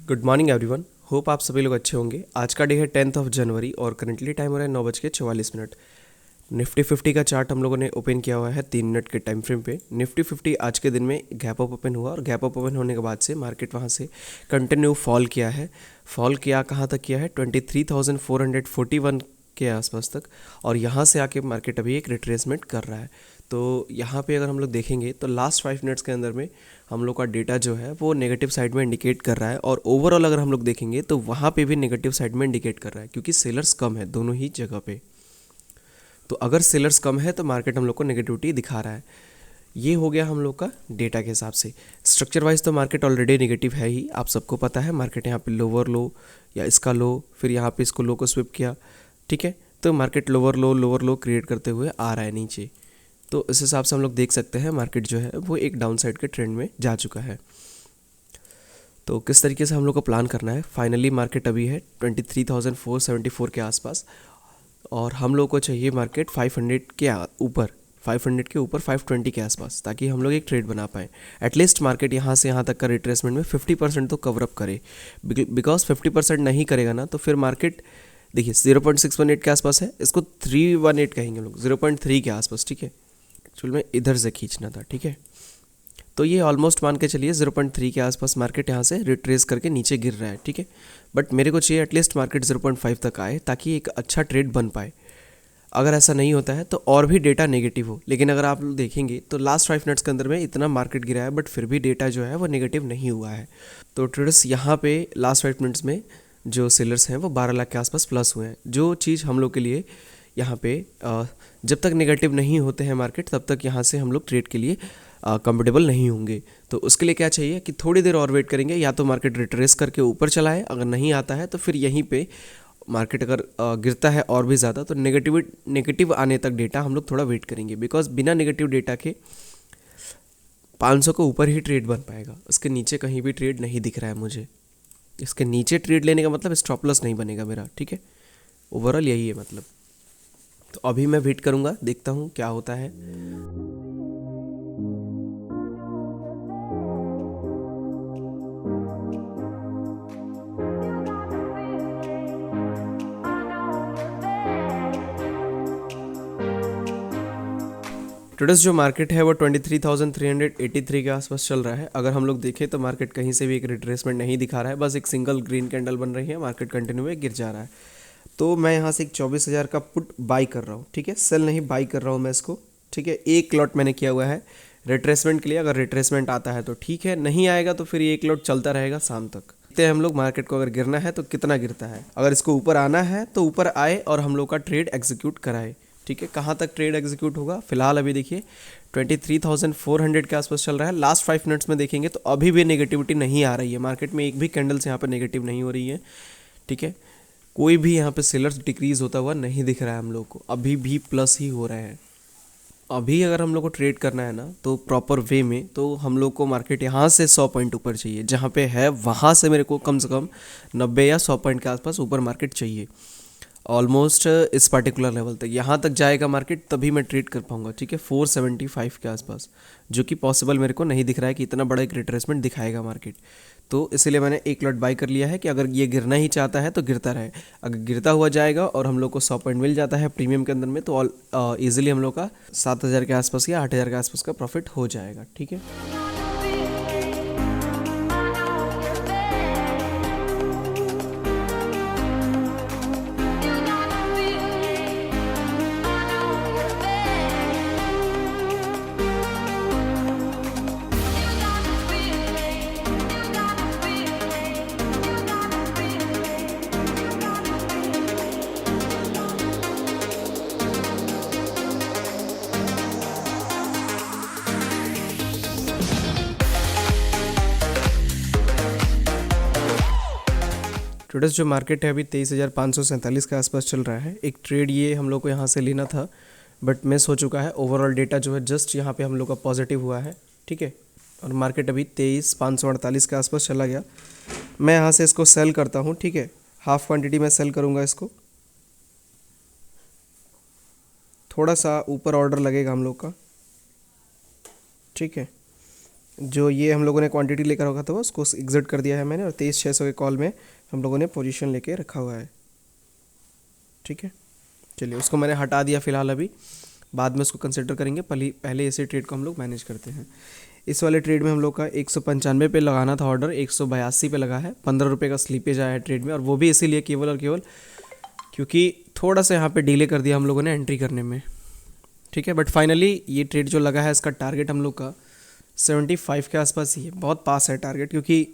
Good morning everyone. Hope आप सभी लोग अच्छे होंगे। आज का डे है 10 जनवरी और करंटली टाइम हो रहा है 9:44। निफ्टी 50 का चार्ट हम लोगों ने ओपन किया हुआ है 3 मिनट के टाइम फ्रेम पे। निफ्टी 50 आज के दिन में गैप अप ओपन हुआ और गैप अप ओपन होने के बाद से मार्केट वहाँ से कंटिन्यू फॉल किया है। फॉल किया कहाँ तक किया है 23,441 के आसपास तक, और यहाँ से आके मार्केट अभी एक रिट्रेसमेंट कर रहा है। तो यहाँ पे अगर हम लोग देखेंगे तो लास्ट 5 मिनट्स के अंदर में हम लोग का डेटा जो है वो नेगेटिव साइड में इंडिकेट कर रहा है, और ओवरऑल अगर हम लोग देखेंगे तो वहाँ पे भी नेगेटिव साइड में इंडिकेट कर रहा है, क्योंकि सेलर्स कम है दोनों ही जगह पे। तो अगर सेलर्स कम है तो मार्केट हम लोग को नेगेटिविटी दिखा रहा है। ये हो गया हम लोग का डेटा के हिसाब से। स्ट्रक्चर वाइज तो मार्केट ऑलरेडी नेगेटिव है ही, आप सबको पता है। मार्केट यहाँ पे लोअर लो या इसका लो, फिर यहाँ पे इसको लो को स्विप किया, ठीक है। तो मार्केट लोअर लो क्रिएट करते हुए आ रहा है नीचे। तो इस हिसाब से हम लोग देख सकते हैं मार्केट जो है वो एक डाउन साइड के ट्रेंड में जा चुका है। तो किस तरीके से हम लोग को प्लान करना है, फाइनली मार्केट अभी है 23,474 के आसपास, और हम लोग को चाहिए मार्केट 500 के ऊपर, 500 के ऊपर 520 के आसपास, ताकि हम लोग एक ट्रेड बना पाएँ। एटलीस्ट मार्केट यहाँ से यहाँ तक का रिट्रेसमेंट में 50% तो कवर अप करे। बिकॉज 50% नहीं करेगा ना तो फिर मार्केट देखिए 0.618 के आसपास है, इसको 318 कहेंगे हम लोग, 0.3 के आसपास, ठीक है। एक्चुअल में इधर से खींचना था, ठीक है। तो ये ऑलमोस्ट मान के चलिए 0.3 के आसपास मार्केट यहाँ से रिट्रेस करके नीचे गिर रहा है, ठीक है। बट मेरे को चाहिए एटलीस्ट मार्केट 0.5 तक आए ताकि एक अच्छा ट्रेड बन पाए। अगर ऐसा नहीं होता है तो और भी डेटा नेगेटिव हो, लेकिन अगर आप देखेंगे तो लास्ट 5 मिनट्स के अंदर में इतना मार्केट गिरा है बट फिर भी डेटा जो है वो नेगेटिव नहीं हुआ है। तो ट्रेडर्स यहाँ पे लास्ट 5 मिनट्स में जो सेलर्स हैं वो 12 लाख के आसपास प्लस हुए हैं। जो चीज़ हम लोग के लिए यहाँ पे जब तक नेगेटिव नहीं होते हैं मार्केट तब तक यहाँ से हम लोग ट्रेड के लिए कंफर्टेबल नहीं होंगे। तो उसके लिए क्या चाहिए कि थोड़ी देर और वेट करेंगे, या तो मार्केट रिट्रेस करके ऊपर चला है, अगर नहीं आता है तो फिर यहीं पे मार्केट अगर गिरता है और भी ज़्यादा तो नेगेटिव आने तक डेटा हम लोग थोड़ा वेट करेंगे। बिकॉज बिना नेगेटिव डेटा के 500 के ऊपर ही ट्रेड बन पाएगा, उसके नीचे कहीं भी ट्रेड नहीं दिख रहा है मुझे। इसके नीचे ट्रेड लेने का मतलब स्टॉप लॉस नहीं बनेगा मेरा, ठीक है। ओवरऑल यही है मतलब। तो अभी मैं वेट करूँगा, देखता हूँ क्या होता है। ट्रेडर्स जो मार्केट है वो 23,383 के आसपास चल रहा है। अगर हम लोग देखें तो मार्केट कहीं से भी एक रिट्रेसमेंट नहीं दिखा रहा है, बस एक सिंगल ग्रीन कैंडल बन रही है, मार्केट कंटिन्यू गिर जा रहा है। तो मैं यहाँ से एक 24,000 का पुट बाई कर रहा हूँ, ठीक है। सेल नहीं, बाई कर रहा हूँ मैं इसको, ठीक है। एक लॉट मैंने किया हुआ है रिट्रेसमेंट के लिए। अगर रिट्रेसमेंट आता है तो ठीक है, नहीं आएगा तो फिर ये एक लॉट चलता रहेगा शाम तक। देखते हैं हम लोग मार्केट को अगर गिरना है तो कितना गिरता है। अगर इसको ऊपर आना है तो ऊपर आए और हम लोग का ट्रेड एग्जीक्यूट कराए, ठीक है। कहाँ तक ट्रेड एग्जीक्यूट होगा, फिलहाल अभी देखिए 23,400 के आसपास चल रहा है। लास्ट 5 मिनट्स में देखेंगे तो अभी भी नेगेटिविटी नहीं आ रही है मार्केट में, एक भी कैंडल्स यहाँ पर नेगेटिव नहीं हो रही है, ठीक है। कोई भी यहाँ पे सेलर्स डिक्रीज होता हुआ नहीं दिख रहा है हम लोग को, अभी भी प्लस ही हो रहे हैं। अभी अगर हम लोग को ट्रेड करना है ना तो प्रॉपर वे में, तो हम लोग को मार्केट यहाँ से 100 पॉइंट ऊपर चाहिए, जहाँ पे है वहाँ से मेरे को कम से कम 90 या 100 पॉइंट के आसपास ऊपर मार्केट चाहिए। ऑलमोस्ट इस पर्टिकुलर लेवल तक, यहाँ तक जाएगा मार्केट तभी मैं ट्रेड कर पाऊंगा, ठीक है। 475 के आसपास, जो कि पॉसिबल मेरे को नहीं दिख रहा है कि इतना बड़ा एक रिट्रेसमेंट दिखाएगा मार्केट। तो इसलिए मैंने एक लॉट बाई कर लिया है कि अगर ये गिरना ही चाहता है तो गिरता रहे। अगर गिरता हुआ जाएगा और हम लोग को 100 पॉइंट मिल जाता है प्रीमियम के अंदर में तो ईजिली हम लोग का 7,000 के आसपास या 8,000 के आसपास का प्रॉफिट हो जाएगा, ठीक है। ट्रेडर्स जो मार्केट है अभी 23,547 के आसपास चल रहा है। एक ट्रेड ये हम लोग को यहाँ से लेना था बट मिस हो चुका है। ओवरऑल डेटा जो है जस्ट यहाँ पे हम लोग का पॉजिटिव हुआ है, ठीक है। और मार्केट अभी 23,548 के आसपास चला गया। मैं यहाँ से इसको सेल करता हूँ, ठीक है। हाफ क्वांटिटी में सेल करूँगा इसको, थोड़ा सा ऊपर ऑर्डर लगेगा हम लोग का, ठीक है। जो ये हम लोगों ने क्वांटिटी लेकर रखा था उसको एग्जिट कर दिया है मैंने, और 23,600 के कॉल में हम लोगों ने पोजीशन लेके रखा हुआ है। ठीक है, चलिए उसको मैंने हटा दिया फ़िलहाल, अभी बाद में उसको कंसिडर करेंगे, पहले ऐसे ट्रेड को हम लोग मैनेज करते हैं। इस वाले ट्रेड में हम लोग का 195 पे लगाना था ऑर्डर, 182 पे लगा है, 15 रुपये का स्लीपेज आया है ट्रेड में, और वो भी इसीलिए केवल और केवल क्योंकि थोड़ा सा यहाँ पे डिले कर दिया हम लोगों ने एंट्री करने में। ठीक है, बट फाइनली ये ट्रेड जो लगा है इसका टारगेट हम लोग का 75 के आसपास ही है, बहुत पास है टारगेट, क्योंकि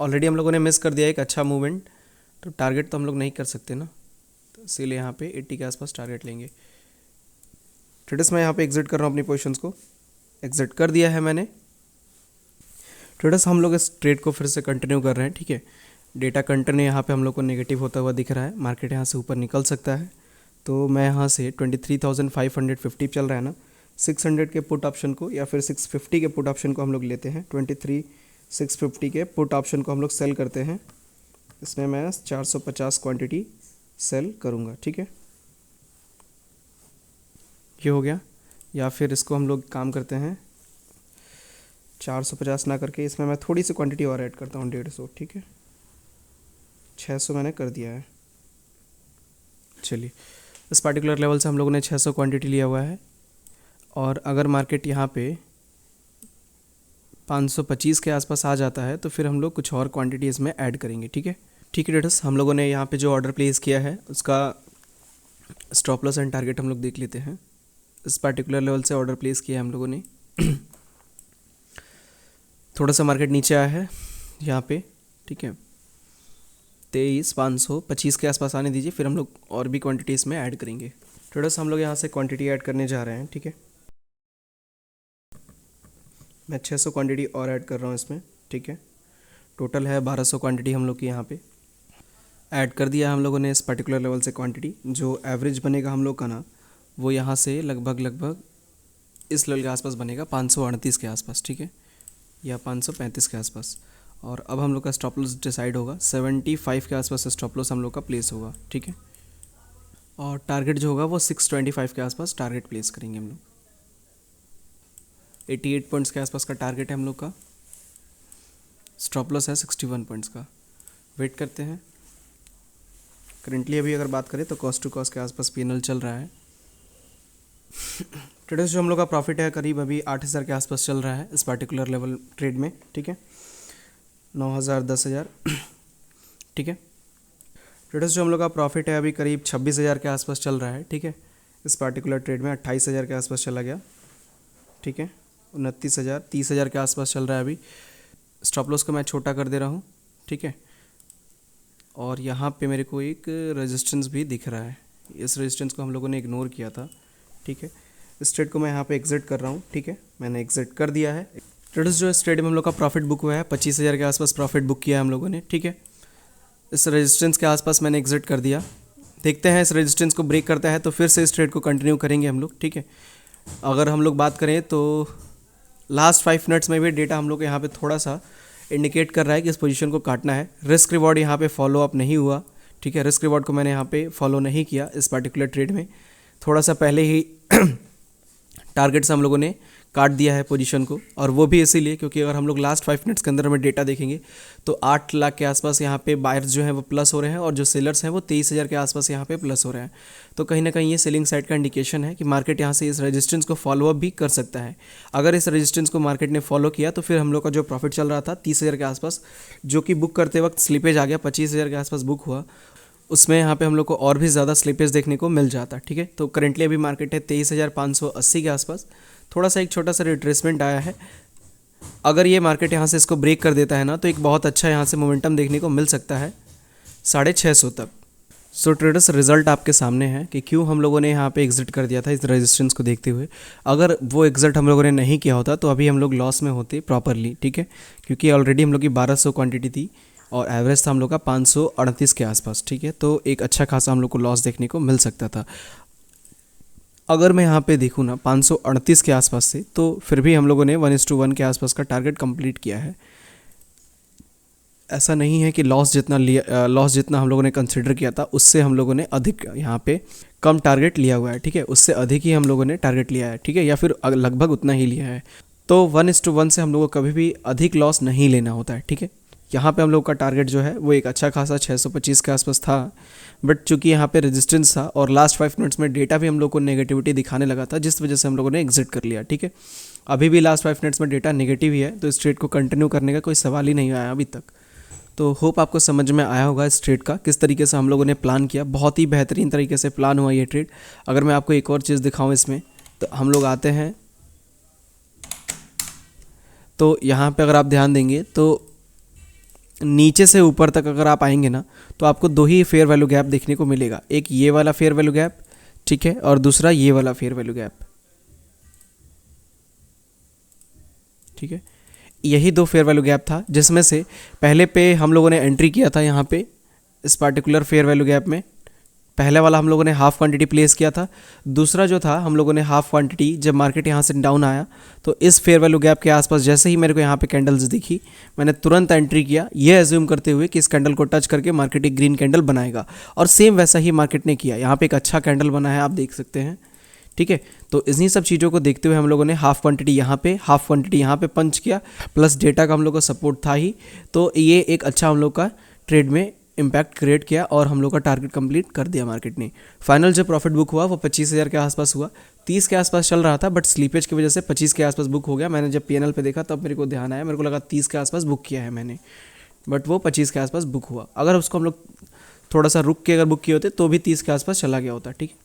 ऑलरेडी हम लोगों ने मिस कर दिया एक अच्छा मूवमेंट, तो टारगेट तो हम लोग नहीं कर सकते ना, तो इसीलिए यहाँ पे 80 के आसपास टारगेट लेंगे। ट्रेडर्स मैं यहाँ पे एग्जिट कर रहा हूँ, अपनी पोजीशंस को एग्जिट कर दिया है मैंने। ट्रेडर्स हम लोग इस ट्रेड को फिर से कंटिन्यू कर रहे हैं। ठीक है, डेटा कंटिन्यू यहाँ पे हम लोग को नेगेटिव होता हुआ दिख रहा है, मार्केट यहाँ से ऊपर निकल सकता है, तो मैं यहाँ से 23,550 चल रहा है ना, 600 के पुट ऑप्शन को या फिर 650 के पुट ऑप्शन को हम लोग लेते हैं, 23,650 के पुट ऑप्शन को हम लोग सेल करते हैं, इसमें मैं 450 क्वांटिटी सेल करूँगा। ठीक है, ये हो गया, या फिर इसको हम लोग काम करते हैं 450 ना करके इसमें मैं थोड़ी सी क्वांटिटी और ऐड करता हूँ, 150। ठीक है, 600 मैंने कर दिया है। चलिए, इस पार्टिकुलर लेवल से हम लोगों ने 600 क्वांटिटी लिया हुआ है, और अगर मार्केट यहाँ पे 525 के आसपास आ जाता है तो फिर हम लोग कुछ और क्वांटिटी इसमें ऐड करेंगे। ठीक है, ठीक है ट्रेडर्स, हम लोगों ने यहाँ पे जो ऑर्डर प्लेस किया है उसका स्टॉप लॉस एंड टारगेट हम लोग देख लेते हैं। इस पार्टिकुलर लेवल से ऑर्डर प्लेस किया है हम लोगों ने थोड़ा सा मार्केट नीचे आया है यहाँ पे। ठीक है, 23,525 के आसपास आने दीजिए, फिर हम लोग और भी क्वांटिटी इसमें ऐड करेंगे। ट्रेडर्स हम लोग यहाँ से क्वांटिटी ऐड करने जा रहे हैं। ठीक है, मैं 600 क्वांटिटी और ऐड कर रहा हूँ इसमें। ठीक है, टोटल है 1200 क्वांटिटी हम लोग की यहाँ पे ऐड कर दिया हम लोगों ने इस पर्टिकुलर लेवल से क्वांटिटी। जो एवरेज बनेगा हम लोग का ना, वो यहाँ से लगभग इस लेवल के आसपास बनेगा, 538 के आसपास। ठीक है, या 535 के आसपास। और अब हम लोग का स्टॉप लॉस डिसाइड होगा, 75 के आसपास स्टॉप लॉस हम लोग का प्लेस होगा। ठीक है, और टारगेट जो होगा वो 625 के आसपास टारगेट प्लेस करेंगे हम लोग। 88 पॉइंट्स के आसपास का टारगेट है हम लोग का, स्टॉप लॉस है 61 पॉइंट्स का। वेट करते हैं। करेंटली अभी अगर बात करें तो कॉस्ट टू कॉस्ट के आसपास पीएनएल चल रहा है। ट्रेडर्स जो हम लोग का प्रॉफिट है करीब अभी 8,000 के आसपास चल रहा है इस पार्टिकुलर लेवल ट्रेड में। ठीक है, 9,000 10,000। ठीक है, ट्रेडर्स जो हम लोग का प्रॉफिट है अभी करीब 26,000 के आसपास चल रहा है। ठीक है, इस पार्टिकुलर ट्रेड में 28,000 के आसपास चला गया। ठीक है, 29,000 30,000 के आसपास चल रहा है अभी। स्टॉप लॉस को मैं छोटा कर दे रहा हूँ। ठीक है, और यहाँ पे मेरे को एक रेजिस्टेंस भी दिख रहा है, इस रेजिस्टेंस को हम लोगों ने इग्नोर किया था। ठीक है, इस ट्रेड को मैं यहाँ पे एग्जिट कर रहा हूँ। ठीक है, मैंने एग्जिट कर दिया है। ट्रेडर्स जो इस ट्रेड में हम लोग का प्रॉफिट बुक हुआ है 25,000 के आसपास प्रॉफिट बुक किया है हम लोगों ने। ठीक है, इस रेजिस्टेंस के आसपास मैंने एग्जिट कर दिया। देखते हैं इस रेजिस्टेंस को ब्रेक करता है तो फिर से इस ट्रेड को कंटिन्यू करेंगे हम लोग। ठीक है, अगर हम लोग बात करें तो लास्ट 5 मिनट्स में भी डेटा हम लोग यहाँ पे थोड़ा सा इंडिकेट कर रहा है कि इस पोजीशन को काटना है। रिस्क रिवॉर्ड यहाँ पे फॉलो अप नहीं हुआ। ठीक है, रिस्क रिवॉर्ड को मैंने यहाँ पे फॉलो नहीं किया इस पार्टिकुलर ट्रेड में, थोड़ा सा पहले ही टारगेट से हम लोगों ने काट दिया है पोजीशन को, और वो भी इसीलिए क्योंकि अगर हम लोग लास्ट 5 मिनट्स के अंदर में डेटा देखेंगे तो 8 लाख के आसपास यहाँ पे बायर्स जो हैं वो प्लस हो रहे हैं, और जो सेलर्स हैं वो 23,000 के आसपास यहाँ पे प्लस हो रहे हैं। तो कहीं ना कहीं ये सेलिंग साइड का इंडिकेशन है कि मार्केट यहाँ से इस रेजिस्टेंस को फॉलो अप भी कर सकता है। अगर इस रेजिस्टेंस को मार्केट ने फॉलो किया तो फिर हम लोग का जो प्रॉफिट चल रहा था 30,000 के आसपास, जो कि बुक करते वक्त स्लिपेज आ गया 25,000 के आसपास बुक हुआ, उसमें यहाँ पे हम लोग को और भी ज़्यादा स्लिपेज देखने को मिल जाता। ठीक है, तो करेंटली अभी मार्केट है 23,580 के आसपास, थोड़ा सा एक छोटा सा रिट्रेसमेंट आया है। अगर ये मार्केट यहाँ से इसको ब्रेक कर देता है ना तो एक बहुत अच्छा यहाँ से मोमेंटम देखने को मिल सकता है 650 तक। सो ट्रेडर्स, रिजल्ट आपके सामने है कि क्यों हम लोगों ने यहाँ पे एग्जिट कर दिया था इस रेजिस्टेंस को देखते हुए। अगर वो एग्जिट हम लोगों ने नहीं किया होता तो अभी हम लोग लॉस में होते प्रॉपरली। ठीक है, क्योंकि ऑलरेडी हम लोग की 1200 क्वांटिटी थी और एवरेज था हम लोग का 538 के आसपास। ठीक है, तो एक अच्छा खासा हम लोग को लॉस देखने को मिल सकता था। अगर मैं यहाँ पे देखूँ ना 538 के आसपास से, तो फिर भी हम लोगों ने 1:1 के आसपास का टारगेट कंप्लीट किया है। ऐसा नहीं है कि लॉस जितना हम लोगों ने कंसिडर किया था उससे हम लोगों ने अधिक यहाँ पे कम टारगेट लिया हुआ है। ठीक है, उससे अधिक ही हम लोगों ने टारगेट लिया है। ठीक है, या फिर लगभग उतना ही लिया है। तो 1:1 से हम लोग को कभी भी अधिक लॉस नहीं लेना होता है, ठीक है। यहाँ पे हम लोग का टारगेट जो है वो एक अच्छा खासा 625 के आसपास था, बट चूंकि यहाँ पे रेजिस्टेंस था और लास्ट 5 मिनट्स में डेटा भी हम लोग को नेगेटिविटी दिखाने लगा था, जिस वजह से हम लोगों ने एग्जिट कर लिया, ठीक है। अभी भी लास्ट 5 मिनट्स में डेटा नेगेटिव ही है, तो इस ट्रेड को कंटिन्यू करने का कोई सवाल ही नहीं आया अभी तक। तो होप आपको समझ में आया होगा इस ट्रेड का किस तरीके से हम लोगों ने प्लान किया। बहुत ही बेहतरीन तरीके से प्लान हुआ ये ट्रेड। अगर मैं आपको एक और चीज़ दिखाऊँ इसमें, तो हम लोग आते हैं, तो यहाँ पे अगर आप ध्यान देंगे तो नीचे से ऊपर तक अगर आप आएंगे ना, तो आपको दो ही फेयर वैल्यू गैप देखने को मिलेगा। एक ये वाला फेयर वैल्यू गैप, ठीक है, और दूसरा ये वाला फेयर वैल्यू गैप, ठीक है। यही दो फेयर वैल्यू गैप था, जिसमें से पहले पे हम लोगों ने एंट्री किया था यहाँ पे इस पार्टिकुलर फेयर वैल्यू गैप में। पहले वाला हम लोगों ने हाफ क्वांटिटी प्लेस किया था, दूसरा जो था हम लोगों ने हाफ क्वांटिटी जब मार्केट यहाँ से डाउन आया तो इस फेयर वैल्यू गैप के आसपास जैसे ही मेरे को यहाँ पे कैंडल्स दिखी, मैंने तुरंत एंट्री किया, ये एज्यूम करते हुए कि इस कैंडल को टच करके मार्केट एक ग्रीन कैंडल बनाएगा, और सेम वैसा ही मार्केट ने किया। यहाँ पे एक अच्छा कैंडल बना है, आप देख सकते हैं, ठीक है। तो इन्हीं सब चीज़ों को देखते हुए हम लोगों ने हाफ क्वांटिटी यहाँ पे, हाफ क्वांटिटी यहाँ पे पंच किया, प्लस डेटा का हम लोग का सपोर्ट था ही, तो ये एक अच्छा हम लोग का ट्रेड में इम्पैक्ट क्रिएट किया और हम लोग का टारगेट कंप्लीट कर दिया मार्केट ने। फाइनल जो प्रॉफिट बुक हुआ वो 25,000 के आसपास हुआ। 30 के आसपास चल रहा था, बट स्लीपेज की वजह से 25 के आसपास बुक हो गया। मैंने जब पीएनएल पे देखा तब मेरे को ध्यान आया, मेरे को लगा 30 के आसपास बुक किया है मैंने, बट वो 25 के आसपास बुक हुआ। अगर उसको हम लोग थोड़ा सा रुक के अगर बुक किए होते तो भी 30 के आसपास चला गया होता, ठीक है।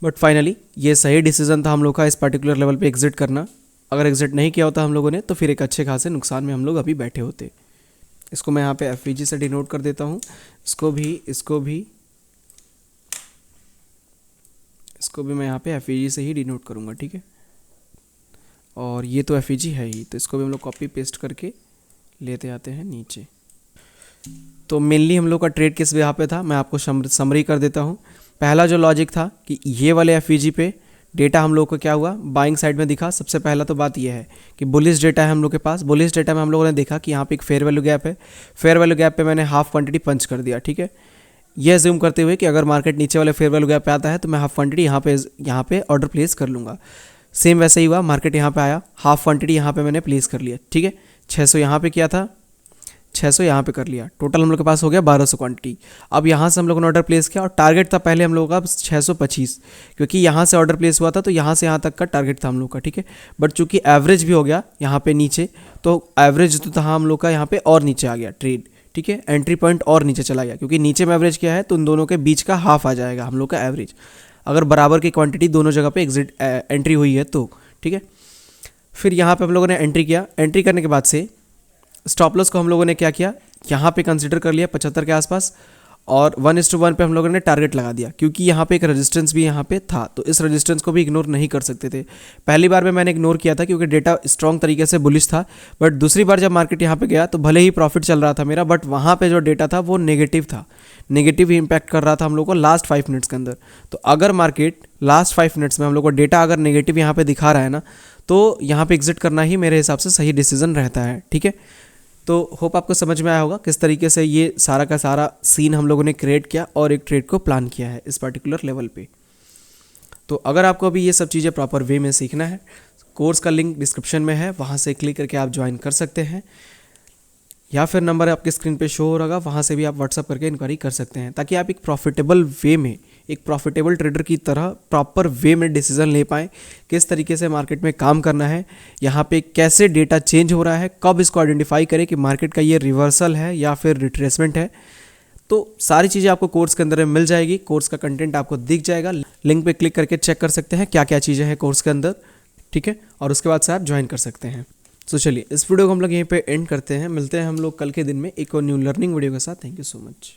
बट फाइनली ये सही डिसीजन था हम लोग का इस पर्टिकुलर लेवल पे एग्जिट करना। अगर एग्जिट नहीं किया होता हम लोगों ने तो फिर एक अच्छे खासे नुकसान में हम लोग अभी बैठे होते। इसको मैं यहाँ पे एफवीजी से डिनोट कर देता हूँ, इसको भी मैं यहाँ पे एफवीजी से ही डिनोट करूँगा, ठीक है। और ये तो एफवीजी है ही, तो इसको भी हम लोग कॉपी पेस्ट करके लेते आते हैं नीचे। तो मेनली हम लोग का ट्रेड किस यहाँ पे था, मैं आपको समरी कर देता हूँ। पहला जो लॉजिक था कि ये वाले एफवीजी पे डेटा हम लोग को क्या हुआ, बाइंग साइड में दिखा। सबसे पहला तो बात यह है कि बुलिश डेटा है हम लोग के पास। बुलिश डेटा में हम लोगों ने देखा कि यहाँ पे एक फेयर वैल्यू गैप है, फेयर वैल्यू गैप पे मैंने हाफ क्वांटिटी पंच कर दिया, ठीक है। ये अज्यूम करते हुए कि अगर मार्केट नीचे वाले फेयर वैल्यू गैप पे आता है तो मैं हाफ क्वांटिटी यहाँ पे ऑर्डर प्लेस कर लूँगा। सेम वैसे ही हुआ, मार्केट यहाँ पे आया, हाफ क्वांटिटी यहाँ पे मैंने प्लेस कर लिया, ठीक है। 600 यहाँ पे किया था, 600 यहाँ पे कर लिया, टोटल हम लोग के पास हो गया 1200 क्वांटिटी। अब यहाँ से हम लोगों ने ऑर्डर प्लेस किया और टारगेट था पहले हम लोगों का 625, क्योंकि यहाँ से ऑर्डर प्लेस हुआ था तो यहाँ से यहाँ तक का टारगेट था हम लोग का, ठीक है। बट चूंकि एवरेज भी हो गया यहाँ पे नीचे, तो एवरेज तो था हम लोग का यहाँ पे और नीचे आ गया ट्रेड, ठीक है। एंट्री पॉइंट और नीचे चला गया, क्योंकि नीचे में एवरेज क्या है तो उन दोनों के बीच का हाफ आ जाएगा हम लोग का एवरेज, अगर बराबर की क्वांटिटी दोनों जगह पे एंट्री हुई है तो, ठीक है। फिर यहाँ पे हम लोगों ने एंट्री किया। एंट्री करने के बाद से स्टॉप लॉस को हम लोगों ने क्या किया, यहाँ पे कंसीडर कर लिया 75 के आसपास, और 1:1 पे हम लोगों ने टारगेट लगा दिया, क्योंकि यहाँ पे एक रेजिस्टेंस भी यहाँ पे था, तो इस रेजिस्टेंस को भी इग्नोर नहीं कर सकते थे। पहली बार में मैंने इग्नोर किया था क्योंकि डेटा स्ट्रॉन्ग तरीके से बुलिश था, बट दूसरी बार जब मार्केट यहाँ पे गया तो भले ही प्रॉफिट चल रहा था मेरा, बट वहाँ पे जो डेटा था वो नेगेटिव था, नेगेटिव इम्पैक्ट कर रहा था हम लोग को लास्ट 5 मिनट्स के अंदर। तो अगर मार्केट लास्ट 5 मिनट्स में हम लोग को डेटा अगर नेगेटिव यहाँ पे दिखा रहा है ना, तो यहाँ पे एग्जिट करना ही मेरे हिसाब से सही डिसीजन रहता है, ठीक है। तो होप आपको समझ में आया होगा किस तरीके से ये सारा का सारा सीन हम लोगों ने क्रिएट किया और एक ट्रेड को प्लान किया है इस पर्टिकुलर लेवल पे। तो अगर आपको अभी ये सब चीज़ें प्रॉपर वे में सीखना है, कोर्स का लिंक डिस्क्रिप्शन में है, वहाँ से क्लिक करके आप ज्वाइन कर सकते हैं, या फिर नंबर आपके स्क्रीन पे शो हो रहा, वहाँ से भी आप व्हाट्सअप करके इंक्वायरी कर सकते हैं, ताकि आप एक प्रॉफिटेबल वे में, एक प्रॉफिटेबल ट्रेडर की तरह प्रॉपर वे में डिसीजन ले पाएँ, किस तरीके से मार्केट में काम करना है, यहाँ पे कैसे डेटा चेंज हो रहा है, कब इसको आइडेंटिफाई करें कि मार्केट का ये रिवर्सल है या फिर रिट्रेसमेंट है। तो सारी चीज़ें आपको कोर्स के अंदर मिल जाएगी, कोर्स का कंटेंट आपको दिख जाएगा, लिंक पे क्लिक करके चेक कर सकते हैं क्या क्या चीज़ें हैं कोर्स के अंदर, ठीक है, और उसके बाद से आप ज्वाइन कर सकते हैं। तो चलिए इस वीडियो को हम लोग यहीं पे एंड करते हैं, मिलते हैं हम लोग कल के दिन में एक और न्यू लर्निंग वीडियो के साथ। Thank you so much.